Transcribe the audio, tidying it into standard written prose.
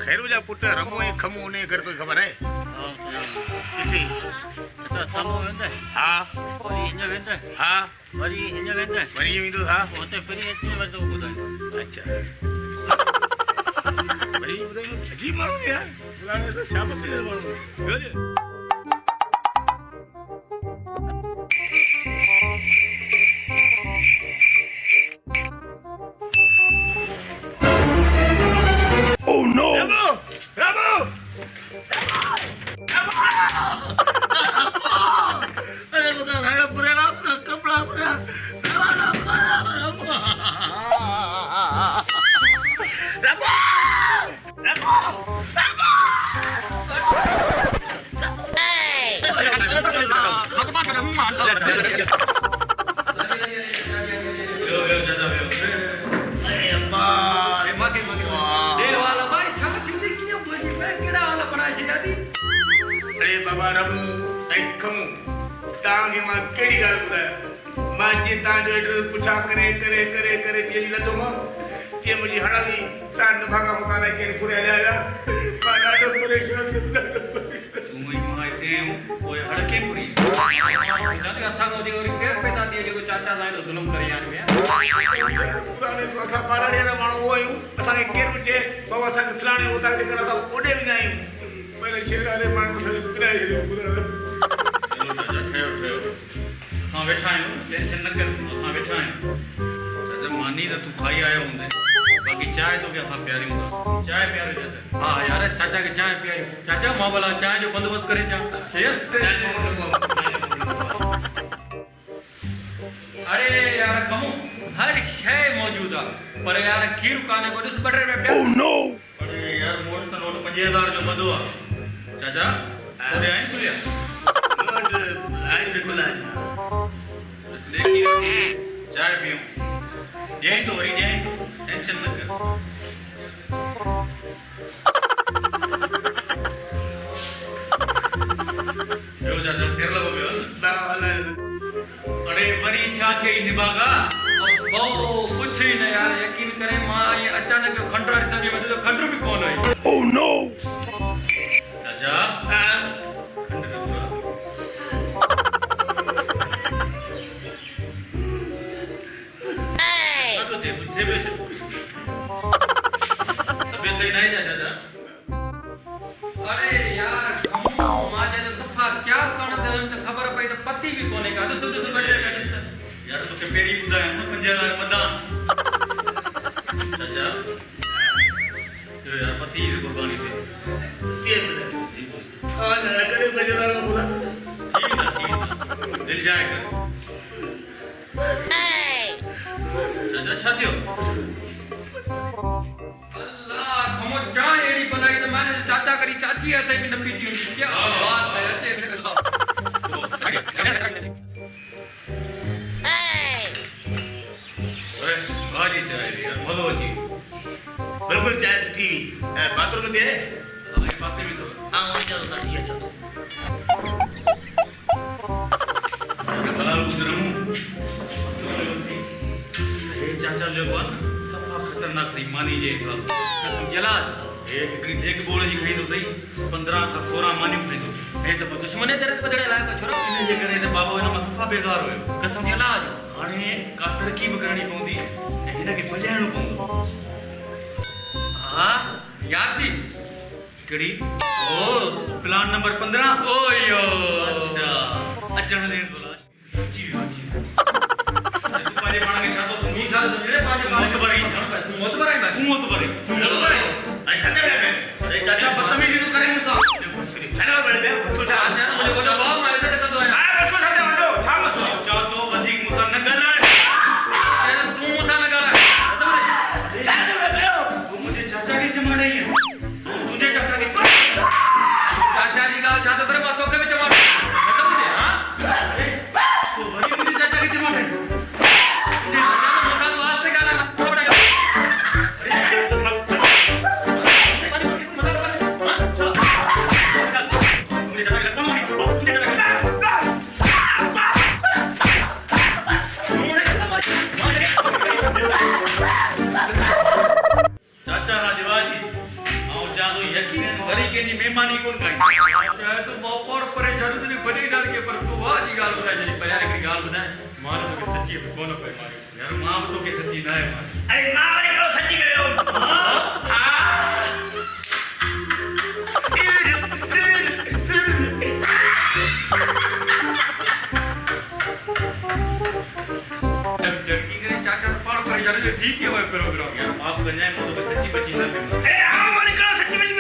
खैरूजा put रमो ऐं खमो उन घर कोई ख़बर आहे किथे साम्हूं वेंदे हा वरी हीअं वेंदे हा वरी हीअं वेंदे वरी ईअं वेंदो हा हुते फिरी अची वरी ॿुधाईंदो अच्छा वरी ॿुधाईंदो अजीब माण्हू यार फलाणे तो शाबत ते माण्हू ॿियो जे बाबा रमू ऐं खमू तव्हांखे मां कहिड़ी ॻाल्हि ॿुधायां मां जीअं तव्हांजो एड्रेस पुछा करे करे करे करे जीअं लथो मां तीअं मुंहिंजी हड़ंदी सां न भागा मुका लाइ केरु फुरिया हलिया मां ॾाढो परेशान तूं मुंहिंजी मां हिते पोइ हड़के पुरी असांखां वधीक वरी केरु पैदा थिए जेको चाचा सां हेॾो ज़ुल्म करे यार पुराणे असां ॿारहं वारा माण्हू उहो आहियूं असांखे केरु बि चए बाबा असांखे फलाणे उतां करे असां ओॾे बि न आहियूं पर शहर वारे माण्हू असांखे पिराए छॾियो ठहियो असां वेठा आहियूं टेंशन न कर असां वेठा आहियूं चाचा मानी त तूं खाई आयो हूंदे बाक़ी चांहि तोखे असां पियारियूं था चांहि पियारियो चाचा हा यार चाचा खे चांहि पियारियूं चाचा मां भला चांहि जो बंदोबस्तु करे अचां अरे यार कमू हर शइ मौजूद आहे पर यार खीर कान्हे को ॾिस बटर में पिया अरे यार मोट त नोट 5000 जो बंदो आहे चाचा थोड़े आइन खुलिया नोट आइन भी खुला है लेकिन चाय पियो यही तो वरी यही तो टेंशन मत कर यो चाचा फिर लगो पियो अरे बड़ी इच्छा थी निभागा ओ कुछ ही नहीं यार यकीन करे मां ये अचानक खंडरा दबी वदे तो खंडर भी कौन है ओह नो चाचा खंडर तबे सही नहीं जा चाचा अरे यार माजे तो सफा क्या करण दे त खबर पई त पति भी कोने का तो सुन बैठे यार तो के पेरी बुधाया न 5000 मदान चाचा तो यार पति की कुर्बानी पे के बोले हां ना करे 5000 में बोला ठीक ना दिल जाए कर चाचा छातियो अल्लाह खमो चाय एड़ी बनाई तो मैंने चाचा करी चाची हथे भी न पीती हुई क्या बात है अच्छे बाजी चाय यार मज़ो अची बिल्कुल चाय सुठी बाथरूम में दे हां ये पासे में तो हां चलो साथी चलो भला गुजरम ए चाचा जो बन सफा खतरनाक थी मानी जे हिसाब कसम जलाल ए एकड़ी देख बोल जी खई तो थई 15 का 16 मानी खई तो ए तो दुश्मने तरह बदड़े लायक छोरा इन जे करे तो बाबा इन सफा बेजार हो कसम जलाल हाने का तरकीब करनी पवंदी ए हिन के बजाइणो पवंदो हां याद थी केड़ी ओ प्लान नंबर 15 ओ यो अच्छा अचण दे बोला जी तुम्हारे मां के छातो संगी था तो जेड़े पाजे मत भरी तू मत भराई तू मत भरी अच्छा कर अरे चाचा बदतमीजी तो करे मुसा ये कुछ चलो बड़े बे तो चा मुझे को जवाब मैं इधर कर दो हां बस को छाते मत छा मत चा तो वधिक मुसा न गला तेरे तू मुसा न गला चल बे तू मुझे चाचा की चमाड़े है तुझे चाचा की चाचा राजवाजी आऊं जादो यकीन वरी के जी मेहमानी कोन कई चाचा तू मोपोड़ परेशान तनी बड़ी दाल के पर तू वाजी गाल बुधाए जनी पर यार एक गाल बुधाए मारे तो के सच्ची कोन पे मारे यार मां तो के सच्ची ना है मां अरे मां वाली करो सच्ची कयो जड़की करे चाचा तो पाड़ परेशान से ठीक है भाई प्रोग्राम यार माफ कर जाए मो तो सच्ची बची ना पे अरे आओ वाली करो सच्ची बची